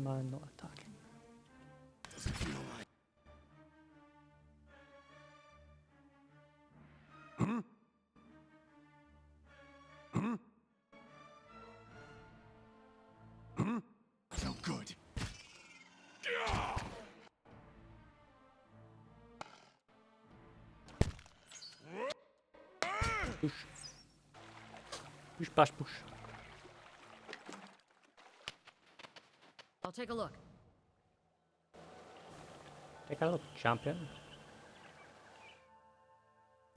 man not attacking? Does it feel like... No good. Push. Push, bash, push. I'll take a look. Take a look, champion.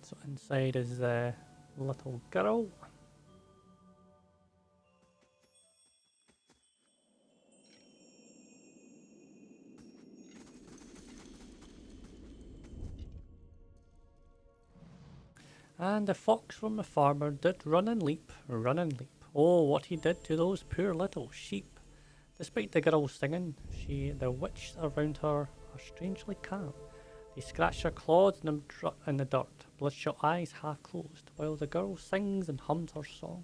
So inside is the little girl. And the fox from the farmer did run and leap, run and leap. Oh, what he did to those poor little sheep. Despite the girl singing, the witch around her are strangely calm. They scratch their claws in the dirt, bloodshot eyes half closed, while the girl sings and hums her song.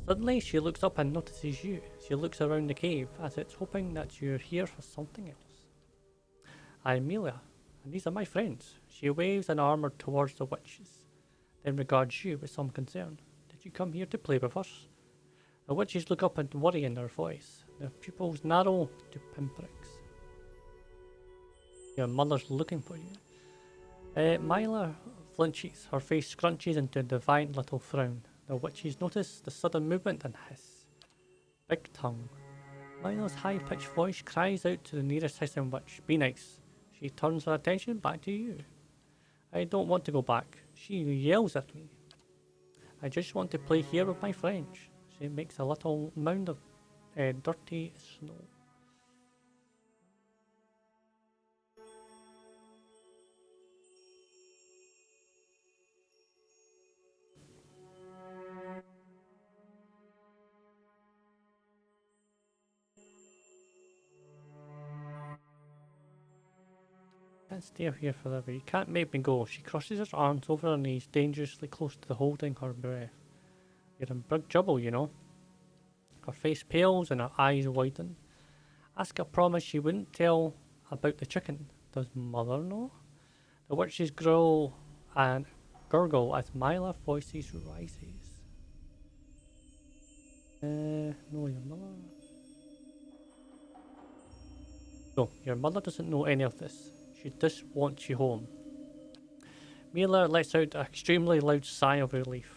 Suddenly she looks up and notices you. She looks around the cave, as it's hoping that you're here for something else. I'm Amelia, and these are my friends. She waves an arm towards the witches, then regards you with some concern. Did you come here to play with us? The witches look up and worry in their voice. Their pupils narrow to pinpricks. Your mother's looking for you. Myla flinches. Her face scrunches into a defiant little frown. The witches notice the sudden movement and hiss. Big tongue. Myla's high-pitched voice cries out to the nearest hissing witch. Be nice. She turns her attention back to you. I don't want to go back. She yells at me. I just want to play here with my friends. She makes a little mound of dirty snow. Can't stay here forever. You can't make me go. She crosses her arms over her knees, dangerously close to holding her breath. You're in big trouble, you know. Her face pales and her eyes widen. Ask a promise she wouldn't tell about the chicken. Does mother know? The witches grow and gurgle as Myla's voice rises. No, your mother. No, your mother doesn't know any of this. She just wants you home. Myla lets out an extremely loud sigh of relief.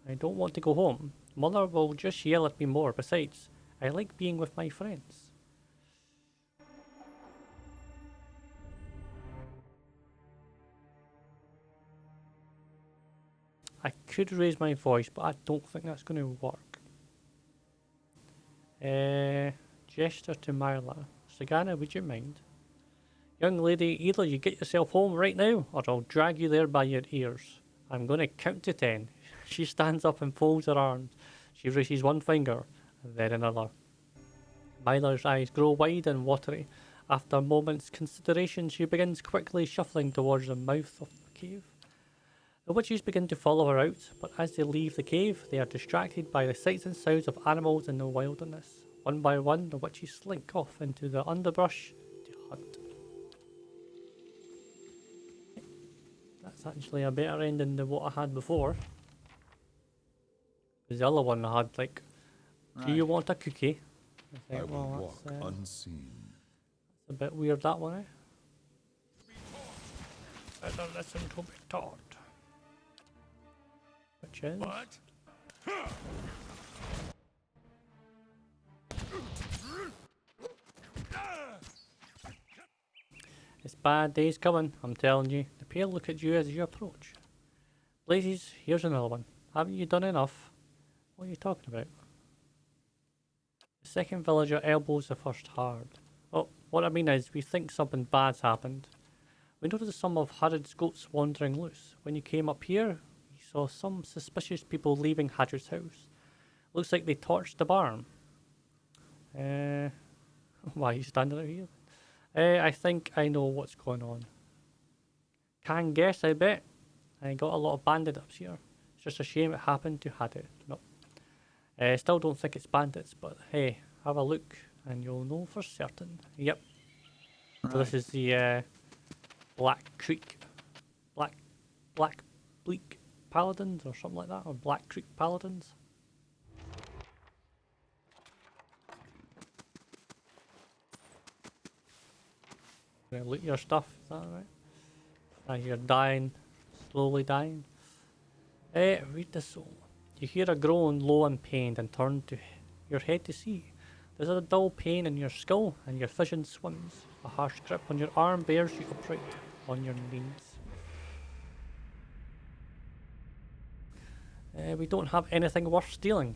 I don't want to go home. Mother will just yell at me more. Besides, I like being with my friends. I could raise my voice, but I don't think that's going to work. Gesture to Myla. Sagana, would you mind? Young lady, either you get yourself home right now, or I'll drag you there by your ears. I'm going to count to 10. She stands up and folds her arms. She raises one finger, then another. Myla's eyes grow wide and watery. After a moment's consideration, she begins quickly shuffling towards the mouth of the cave. The witches begin to follow her out, but as they leave the cave, they are distracted by the sights and sounds of animals in the wilderness. One by one, the witches slink off into the underbrush to hunt. That's actually a better ending than what I had before. Because the other one I had like, do you want a cookie? I think, I will walk that's unseen. a bit weird, that one, eh? Better listen to be taught. Which is... What? It's bad days coming, I'm telling you. The pair look at you as you approach. Blazes, here's another one. Haven't you done enough? What are you talking about? The second villager elbows the first hard. Oh, what I mean is, we think something bad's happened. We noticed some of Harrod's goats wandering loose. When you came up here, we saw some suspicious people leaving Hadrid's house. Looks like they torched the barn. Why are you standing out here? I think I know what's going on. Can't guess, I bet. I got a lot of bandits up here. It's just a shame it happened to Hadrid. No. Still don't think it's bandits, but hey, have a look and you'll know for certain. Yep. So Right. this is the Black Creek, Black Bleak Paladins or something like that, or Black Creek Paladins. Gonna loot your stuff, is that right? You're dying, slowly dying. Read the soul. You hear a groan low and pained and turn to your head to see. There's a dull pain in your skull and your vision swims. A harsh grip on your arm bears you upright on your knees. We don't have anything worth stealing.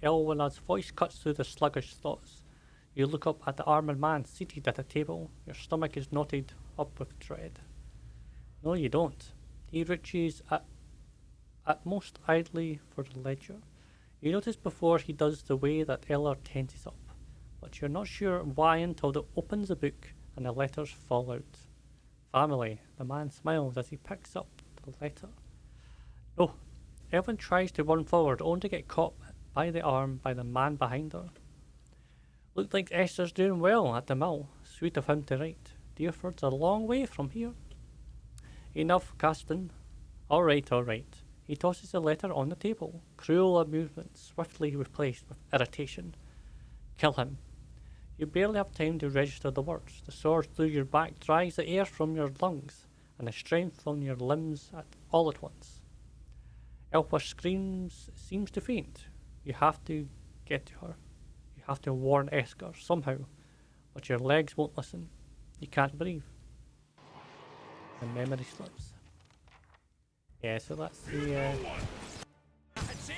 Elwina's voice cuts through the sluggish thoughts. You look up at the armoured man seated at a table. Your stomach is knotted up with dread. No, you don't. He reaches at most idly for the ledger. You notice before he does the way that Eller tenses up, but you're not sure why until it opens the book and the letters fall out. Family. The man smiles as he picks up the letter. No. Elvin tries to run forward, only to get caught by the arm by the man behind her. Looked like Esther's doing well at the mill. Sweet of him to write. Deerford's a long way from here. Enough, Caston. All right, all right. He tosses the letter on the table. Cruel amusement swiftly replaced with irritation. Kill him. You barely have time to register the words. The sword through your back dries the air from your lungs, and the strength from your limbs all at once. Elpa screams, seems to faint. You have to get to her. You have to warn Esker somehow, but your legs won't listen. You can't breathe. The memory slips. Yeah, so that's the That's it.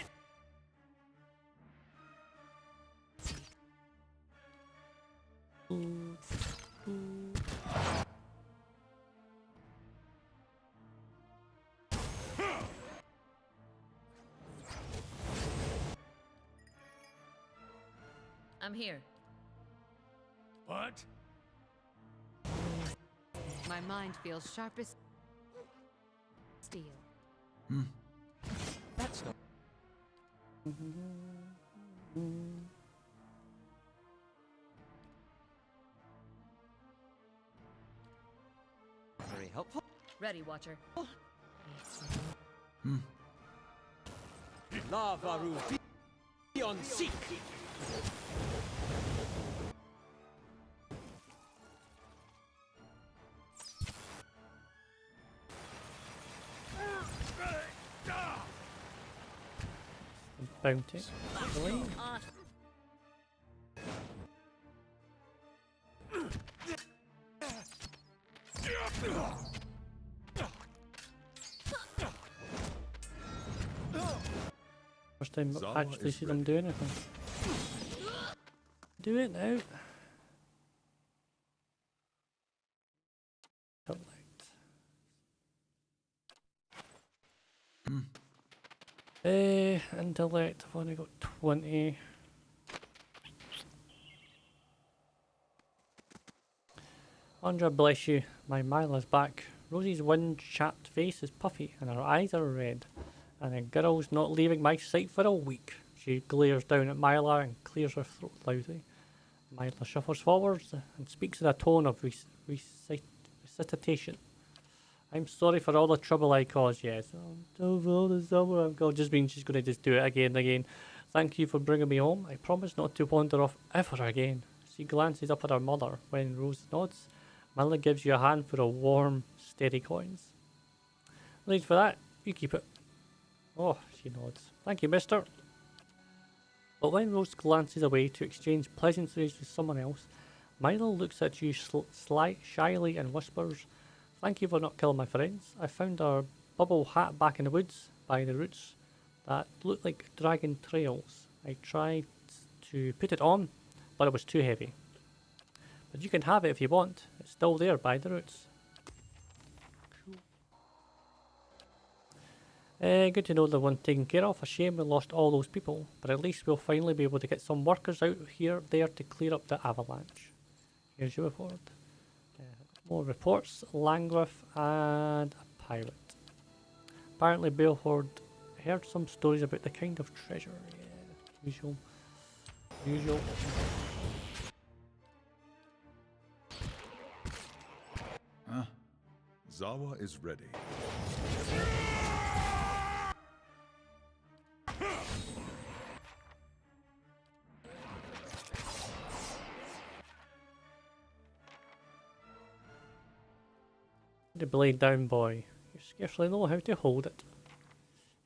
I'm here. What? My mind feels sharp as steel. That's not. Very helpful. Ready, Watcher. Lavaru beyond seek. bounty. Really? First time I actually see them do anything. Do it now. Intellect, I've only got 20. Andra, bless you, my Mila's back. Rosie's wind-chapped face is puffy and her eyes are red. And the girl's not leaving my sight for a week. She glares down at Mila and clears her throat loudly. Mila shuffles forwards and speaks in a tone of recitation. I'm sorry for all the trouble I caused, yes. Oh, for all the trouble I've caused. Just means she's going to just do it again and again. Thank you for bringing me home. I promise not to wander off ever again. She glances up at her mother. When Rose nods, Mila gives you a handful of warm, steady coins. Thanks for that. You keep it. Oh, she nods. Thank you, mister. But when Rose glances away to exchange pleasantries with someone else, Mila looks at you shyly and whispers, "Thank you for not killing my friends. I found a bubble hat back in the woods by the roots that looked like dragon trails. I tried to put it on, but it was too heavy. But you can have it if you want. It's still there by the roots." Good to know the one taken care of. A shame we lost all those people, but at least we'll finally be able to get some workers out there to clear up the avalanche. Here's your report. More reports, Langriff and a pirate. Apparently Belford heard some stories about the kind of treasure. Yeah, usual. Zawa is ready. The blade down, boy. You scarcely know how to hold it.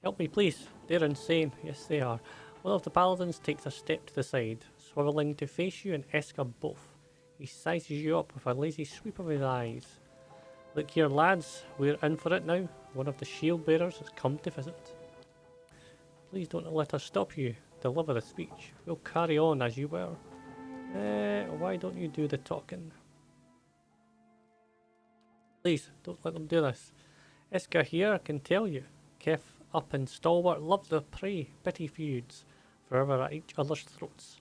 Help me, please. They're insane. Yes, they are. One of the paladins takes a step to the side, swiveling to face you and Eska both. He sizes you up with a lazy sweep of his eyes. Look here, lads. We're in for it now. One of the shield bearers has come to visit. Please don't let us stop you. Deliver the speech. We'll carry on as you were. Why don't you do the talking? Please, don't let them do this. Iska here can tell you. Kef up and stalwart love the prey, petty feuds, forever at each other's throats.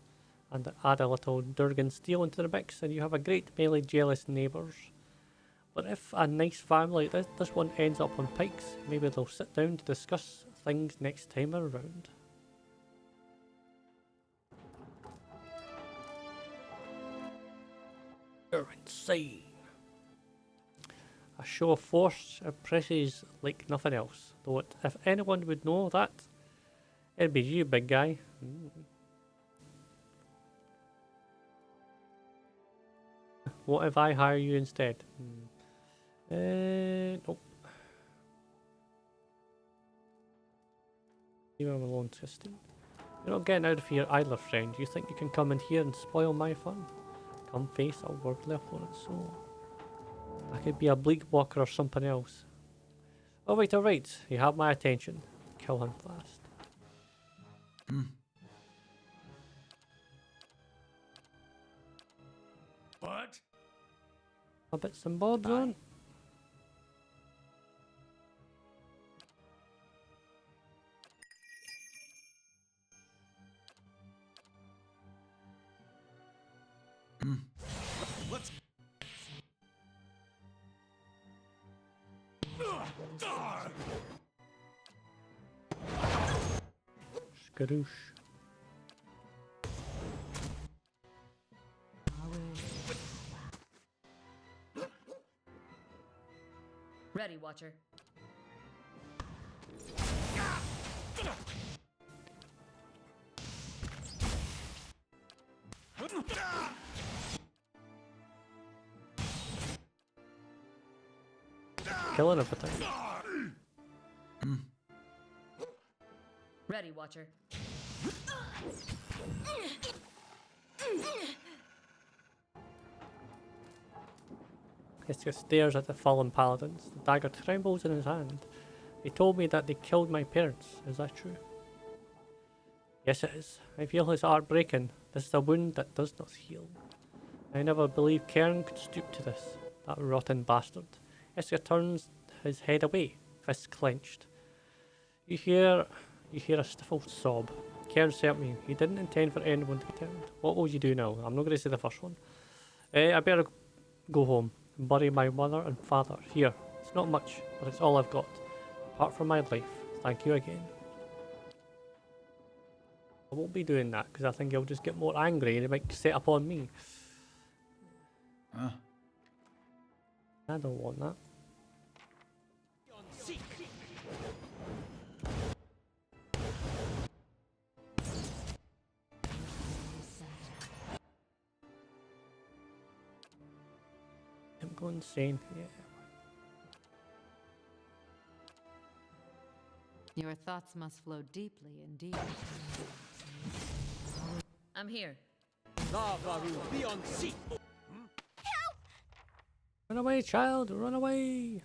And add a little Durgan steel into the mix and you have a great melee jealous neighbours. But if a nice family like this one ends up on pikes, maybe they'll sit down to discuss things next time around. You're insane. A show of force impresses like nothing else. Though if anyone would know that, it'd be you, big guy. What if I hire you instead? Nope. Leave him alone, Tristan. You're not getting out of here either, friend. You think you can come in here and spoil my fun? Come face a worldly opponent, so... I could be a bleak walker or something else. Alright, you have my attention. Kill him fast. What? A bits and bobs on. Let's. Skadoosh. Ready, Watcher. Killing everything. Ready, Watcher. Iska stares at the fallen paladins. The dagger trembles in his hand. They told me that they killed my parents. Is that true? Yes, it is. I feel his heart breaking. This is a wound that does not heal. I never believed Cairn could stoop to this. That rotten bastard. Iska turns his head away, fists clenched. You hear a stifled sob. Cairn sent me. He didn't intend for anyone to be killed. What will you do now? I'm not going to say the first one. I better go home and bury my mother and father. Here. It's not much, but it's all I've got. Apart from my life. Thank you again. I won't be doing that because I think he'll just get more angry and he might set up on me. I don't want that. On seek. I'm going insane. Yeah. Your thoughts must flow deeply indeed. I'm here. Lavaru, be on seek. Run away, child! Run away!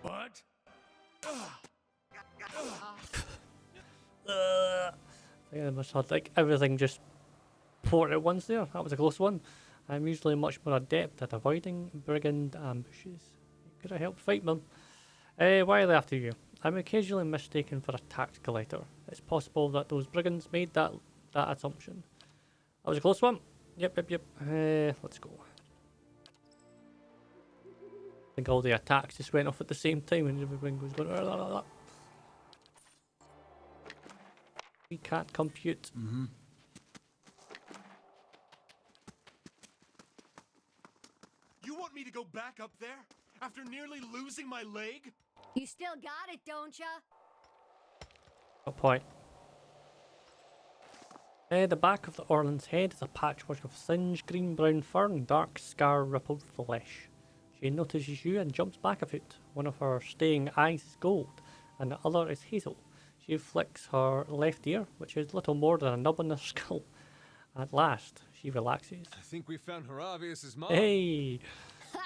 What? I must have like everything just poured at once there. That was a close one. I'm usually much more adept at avoiding brigand ambushes. You could have helped fight them. Why are they after you? I'm occasionally mistaken for a tax collector. It's possible that those brigands made that assumption. That was a close one. Yep. Let's go. I think all the attacks just went off at the same time and everyone goes going. We can't compute. You want me to go back up there after nearly losing my leg? You still got it, don't ya? What point? The back of the Orland's head is a patchwork of singed green-brown fur and dark scar-rippled flesh. She notices you and jumps back a foot. One of her staying eyes is gold, and the other is hazel. She flicks her left ear, which is little more than a nub on her skull. At last, she relaxes. I think we found Haravius' mom. Hey! Ha!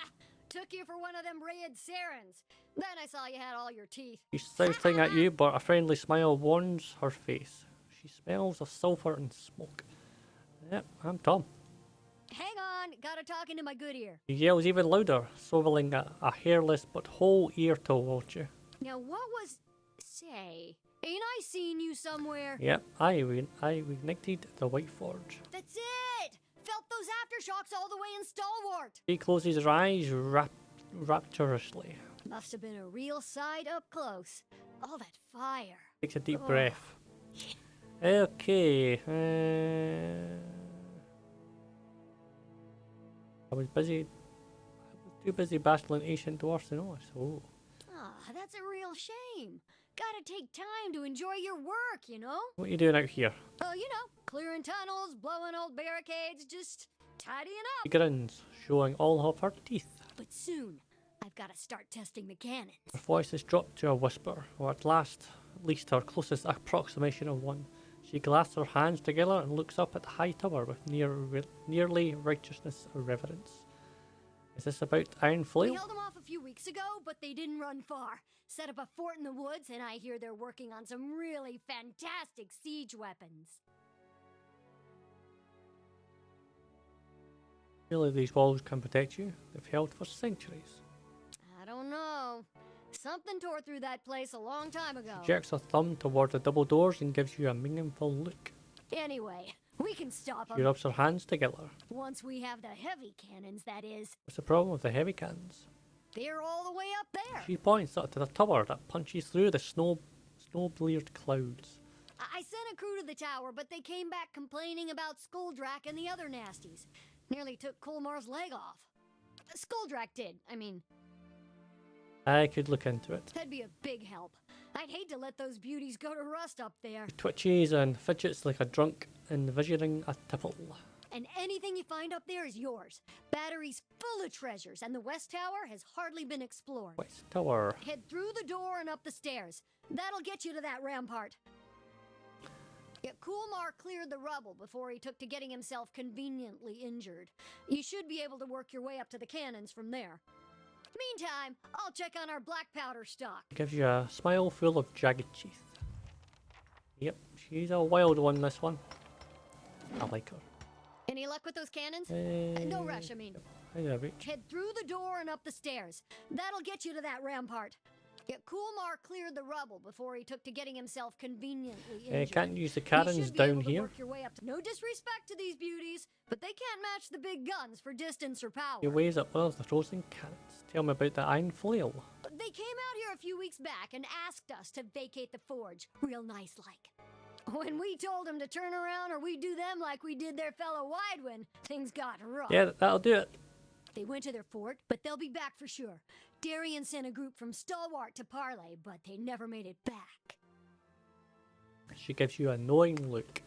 Took you for one of them red Sarens. Then I saw you had all your teeth. She's shouting at you, but a friendly smile warms her face. She smells of sulphur and smoke. Yep, I'm Tom. Hang on, gotta talk into my good ear. She yells even louder, swiveling a hairless but whole ear towards you. Now what was... Say, ain't I seen you somewhere? Yep, I ignited the White Forge. That's it! Felt those aftershocks all the way in Stalwart. She closes her eyes rapturously. Must have been a real sight up close. All that fire. Takes a deep Oh. breath. Okay. I was too busy battling ancient dwarfs and all. So Ah, that's a real shame. Gotta take time to enjoy your work, you know? what are you doing out here? Oh, you know, clearing tunnels, blowing old barricades, just tidying She up. grins, showing all of her teeth. But soon, I've gotta start testing the cannons. Her voice is dropped to a whisper, or at least her closest approximation of one. She clasps her hands together and looks up at the high tower with nearly righteousness or reverence. Is this about Iron We Flail? held them off a few weeks ago, but they didn't run far. Set up a fort in the woods, and I hear they're working on some really fantastic siege weapons. Really, these walls can protect you. They've held for centuries. I don't know. Something tore through that place a long time ago. Jerks her thumb toward the double doors and gives you a meaningful look. Anyway, we can stop She them. rubs her hands together. Once we have the heavy cannons, that is. What's the problem with the heavy cannons? They're all the way up there. She points up to the tower that punches through the snow-bleared clouds. I sent a crew to the tower, but they came back complaining about Skuldrak and the other nasties. Nearly took Colmar's leg off. Skuldrak did, I mean. I could look into it. That'd be a big help. I'd hate to let those beauties go to rust up there. She twitches and fidgets like a drunk, envisioning a tipple. And anything you find up there is yours. Battery's full of treasures, and the West Tower has hardly been explored. West Tower. Head through the door and up the stairs. That'll get you to that rampart. Yeah, Kulmar cleared the rubble before he took to getting himself conveniently injured. You should be able to work your way up to the cannons from there. Meantime, I'll check on our black powder stock. Gives you a smile full of jagged teeth. Yep, she's a wild one, this one. I like her. Any luck with those cannons? No rush, I mean. I know, bitch. Head through the door and up the stairs. That'll get you to that rampart. Yeah, Kulmar cleared the rubble before he took to getting himself conveniently injured. Can't use the You cannons should be down able to here. work your way up to... No disrespect to these beauties, but they can't match the big guns for distance or power. He weighs up one of the frozen cannons. Tell me about the Iron Flail. They came out here a few weeks back and asked us to vacate the forge, real nice like. When we told them to turn around or we do them like we did their fellow Widewin, things got rough. Yeah, that'll do it. They went to their fort, but they'll be back for sure. Darien sent a group from Stalwart to parley, but they never made it back. She gives you a knowing look.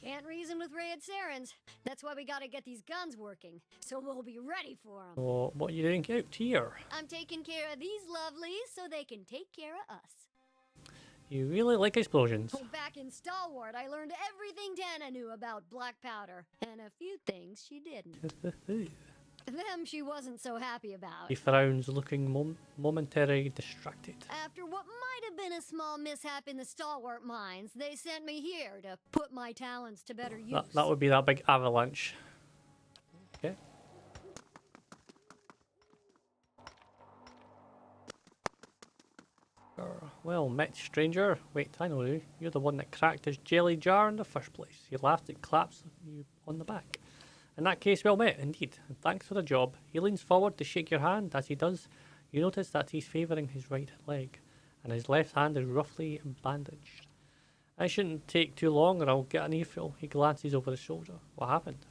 Can't reason with Red Sarens. That's why we gotta get these guns working, so we'll be ready for them. So, what are you doing out here? I'm taking care of these lovelies so they can take care of us. You really like explosions. Oh, back in Stalwart, I learned everything Tana knew about black powder, and a few things she didn't. Them she wasn't so happy about. He frowns, looking momentarily distracted. After what might have been a small mishap in the Stalwart mines, they sent me here to put my talents to better use. That would be that big avalanche. Okay. Well met, stranger. Wait, I know you. You're the one that cracked his jelly jar in the first place. He laughs and claps you on the back. In that case, well met, indeed. And thanks for the job. He leans forward to shake your hand. As he does, You notice that he's favouring his right leg, and his left hand is roughly bandaged. I shouldn't take too long or I'll get an earful. He glances over his shoulder. What happened?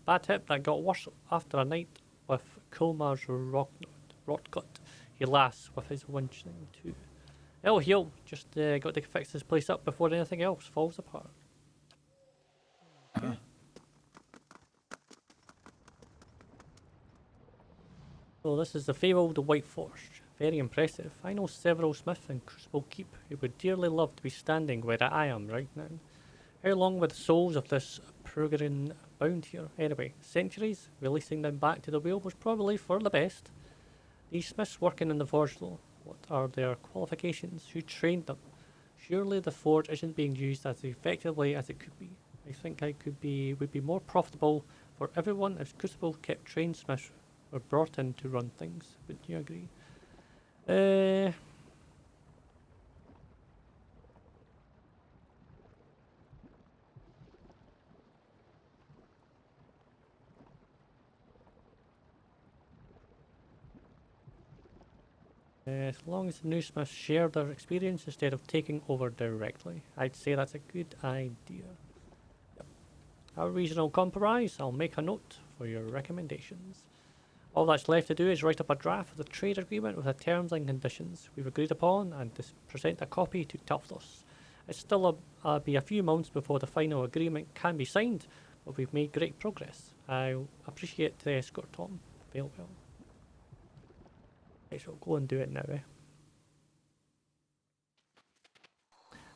Bad hip that got worse after a night with Kulmar's rotgut. He laughs with his winching too. It'll heal. Just got to fix this place up before anything else falls apart. Okay. So this is the fabled White Forge. Very impressive. I know several smiths in Crucible Keep who would dearly love to be standing where I am right now. How long were the souls of this Purgarin bound here? Anyway, centuries. Releasing them back to the wheel was probably for the best. These smiths working in the forge though, what are their qualifications? Who trained them? Surely the forge isn't being used as effectively as it could be. I think would be more profitable for everyone if Crucible kept trained smiths were brought in to run things. Wouldn't you agree? As long as the new smiths share their experience instead of taking over directly, I'd say that's a good idea. Yep. A reasonable compromise. I'll make a note for your recommendations. All that's left to do is write up a draft of the trade agreement with the terms and conditions we've agreed upon and present a copy to Telfos. It's still be a few months before the final agreement can be signed, but we've made great progress. I appreciate the escort, Tom. Farewell. Right, so go and do it now, eh?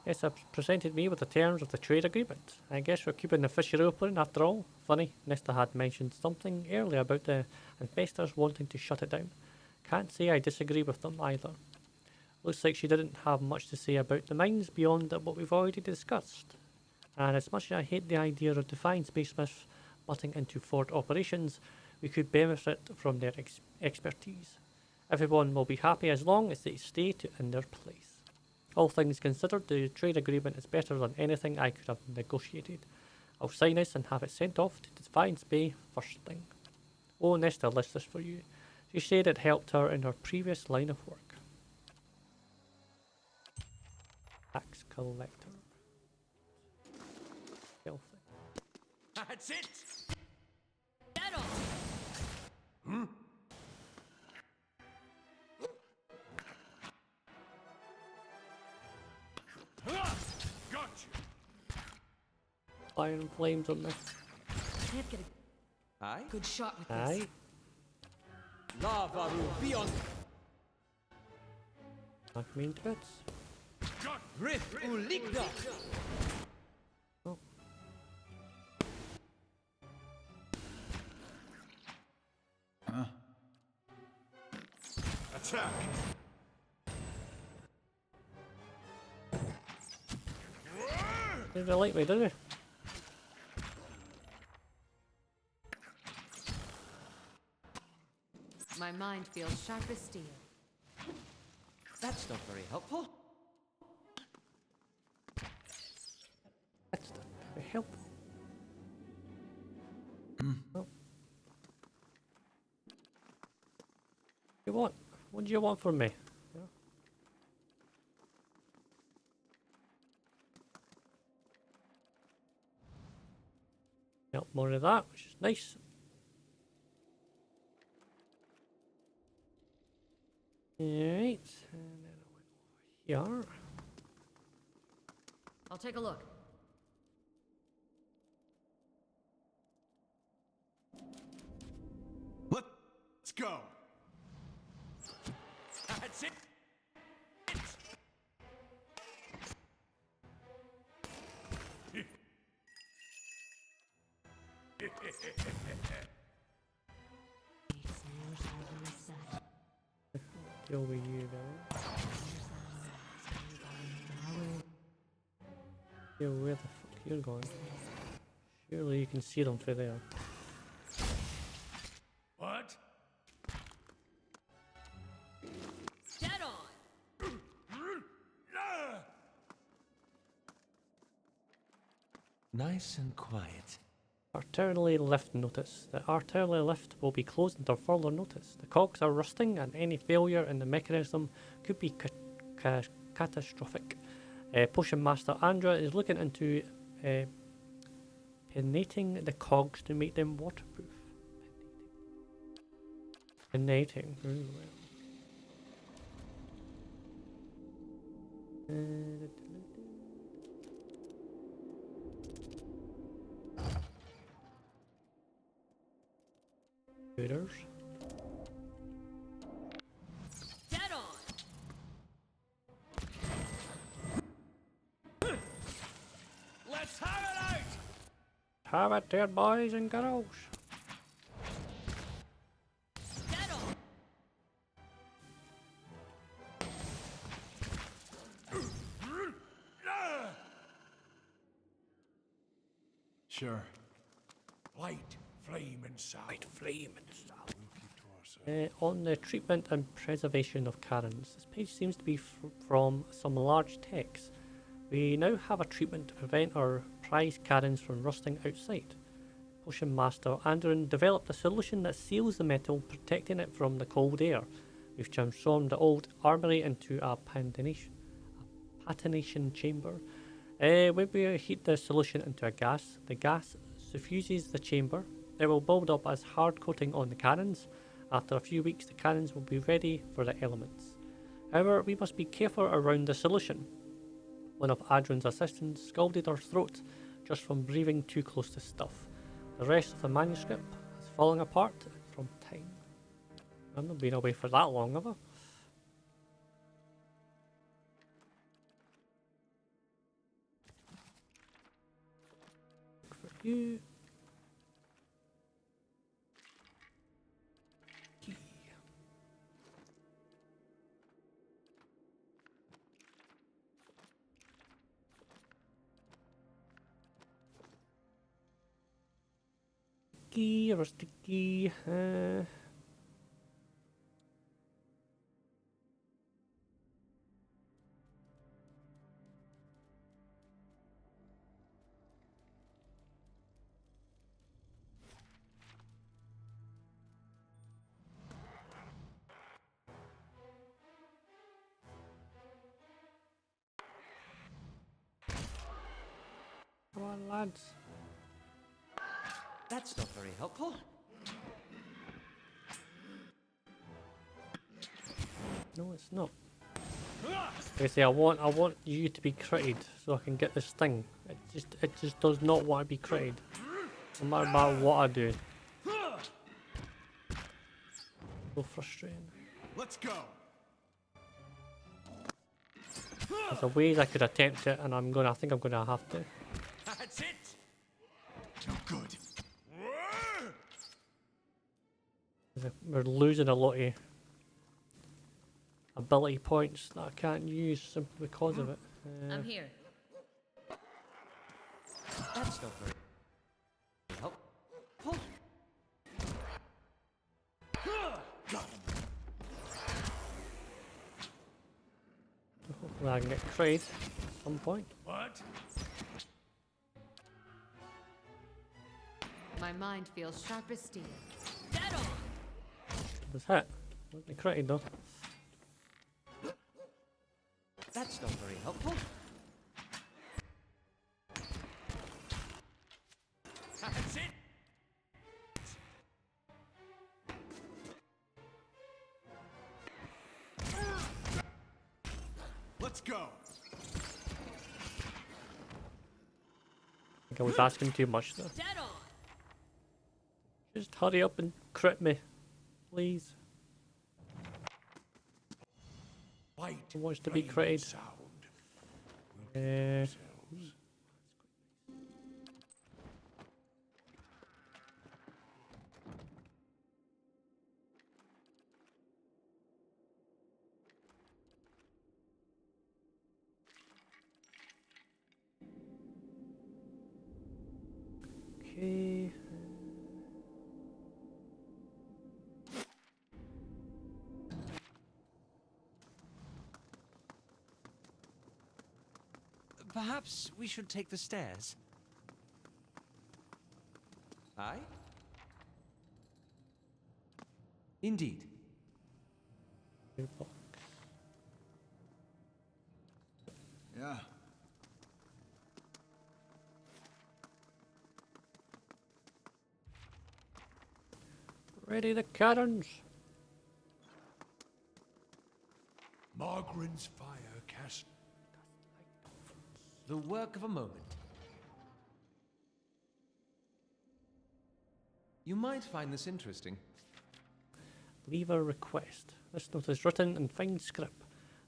Yes, I've presented me with the terms of the trade agreement. I guess we're keeping the fishery open after all. Funny, Nesta had mentioned something earlier about the investors wanting to shut it down. Can't say I disagree with them either. Looks like she didn't have much to say about the mines beyond what we've already discussed. And as much as I hate the idea of Defiant Spacesmiths butting into fort operations, we could benefit from their expertise. Everyone will be happy as long as they stay in their place. All things considered, the trade agreement is better than anything I could have negotiated. I'll sign this and have it sent off to Defiance Bay first thing. Oh, Nesta lists this for you. She said it helped her in her previous line of work. Tax collector. Filthy. That's it. Gotcha. Iron flames on this. Can't get Aye. a good shot with Aye. this. Lava will be on. Knock me into bits. Got Rift Ulikda. Oh. attack. Did they like me, did they? My mind feels sharp as steel. That's not very helpful. That's not very helpful. Oh. You want? What do you want from me? Yeah. Yep, more of that, which is nice. Alright, and then I went over here. I'll take a look. Let's go. That's it. Deal with you guys. Yo, where the fuck you're going? Surely you can see them through there. What? Dead on! Nice and quiet. Artillery lift notice. The artillery lift will be closed until further notice. The cogs are rusting and any failure in the mechanism could be catastrophic. Potion Master Andren is looking into pinnating the cogs to make them waterproof. Pinnating. Very well. Hooters. Dead on. Let's have it out! Have it there, boys and girls. Dead on. Sure. Light, flame, and sound. Light, flame, and sound. We'll keep to ourselves. On the treatment and preservation of Karens. This page seems to be from some large text. We now have a treatment to prevent our prized Karens from rusting outside. Potion Master Andren developed a solution that seals the metal, protecting it from the cold air. We've transformed the old armory into a patination chamber. When we heat the solution into a gas, the gas suffuses the chamber. It will build up as hard coating on the cannons. After a few weeks, the cannons will be ready for the elements. However, we must be careful around the solution. One of Adren's assistants scalded her throat just from breathing too close to stuff. The rest of the manuscript is falling apart from time. I've not been away for that long, have I? Look for you. Key. Key, rusty key. Come on, lads. That's not very helpful. No, it's not. I say I want you to be critted so I can get this thing. It just does not want to be critted. No matter what I do. So frustrating. Let's go. There's ways I could attempt it, and I think I'm gonna have to. That's it! No good. We're losing a lot of ability points that I can't use simply because of it. I'm here. That's not very helpful. Hopefully I can get critted at some point. What? My mind feels sharp as steel. Dead on. It was hit. Wasn't critted though. That's not very helpful. That's it! Let's go. I think I was asking too much though. Dead on. Just hurry up and crit me, please. Light, Who wants to be flame, critted? sound. We'll keep to ourselves. Okay. Perhaps we should take the stairs. Aye? Indeed. Yeah. Ready the cannons. Margaren's fire cast. The work of a moment. You might find this interesting. Lever request. This note is written in fine script.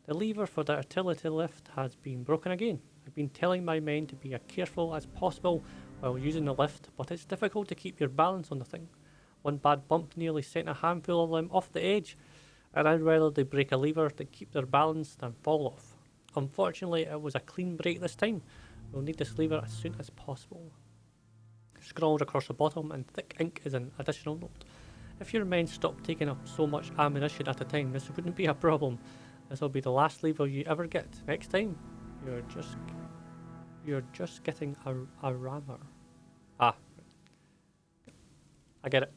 The lever for the artillery lift has been broken again. I've been telling my men to be as careful as possible while using the lift, but it's difficult to keep your balance on the thing. One bad bump nearly sent a handful of them off the edge, and I'd rather they break a lever to keep their balance than fall off. Unfortunately, it was a clean break this time. We'll need this lever as soon as possible. Scrawled across the bottom in thick ink is an additional note. If your men stop taking up so much ammunition at a time, this wouldn't be a problem. This will be the last lever you ever get. Next time, you're just getting a rammer. Ah, I get it.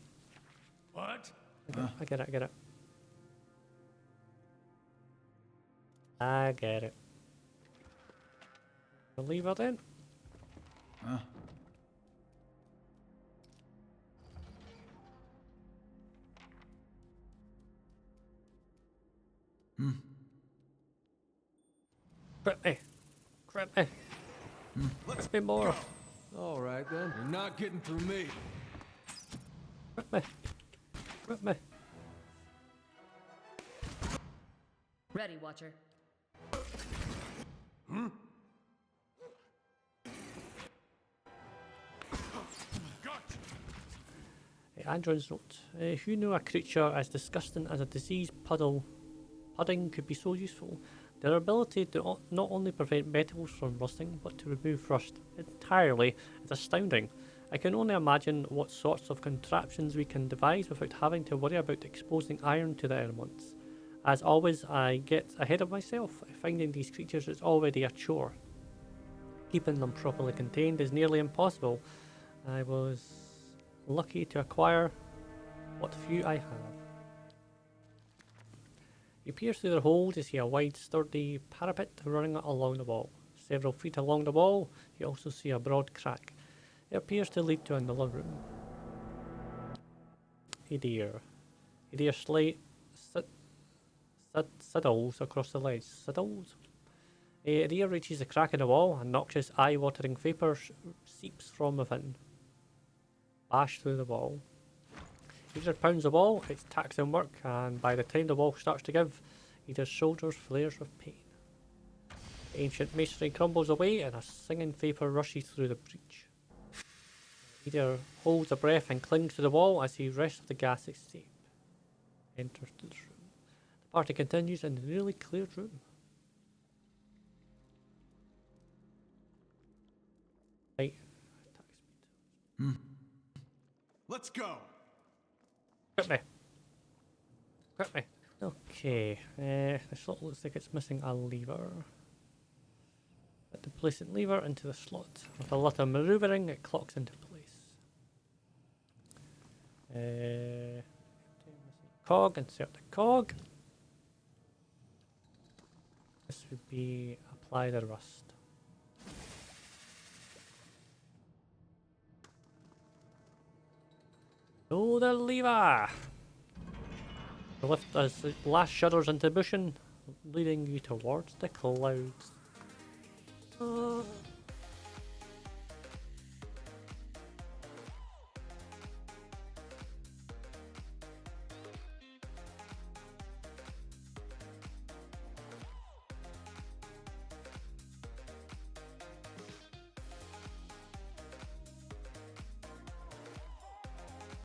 What? I get it. I get it. The lever then. Huh? Grip me. Let's me more. All right then. You're not getting through me. Grip me. Ready, Watcher. Andren's note. Who knew a creature as disgusting as a diseased pudding could be so useful? Their ability to not only prevent metals from rusting, but to remove rust entirely is astounding. I can only imagine what sorts of contraptions we can devise without having to worry about exposing iron to the elements. As always, I get ahead of myself. Finding these creatures is already a chore. Keeping them properly contained is nearly impossible. I was lucky to acquire what few I have. You peer through the hole to see a wide, sturdy parapet running along the wall. Several feet along the wall, you also see a broad crack. It appears to lead to another room. A deer siddles across the ledge. Siddles? A deer reaches the crack in the wall, and noxious, eye-watering vapour seeps from within. Bash through the wall. Either pounds the wall, it's taxing work, and by the time the wall starts to give, Either's shoulders flares with pain. The ancient masonry crumbles away, and a singing vapour rushes through the breach. Either holds a breath and clings to the wall as he rests the gas escape. Enters the room. The party continues in the newly cleared room. Right. Attack speed. Let's go. Grip me. Grip me. Okay. The slot looks like it's missing a lever. Put the placing lever into the slot. With a lot of manoeuvring, it clocks into place. Cog, insert the cog. This would be apply the rust. Pull the lever! The lift as the blast shudders into motion, leading you towards the clouds.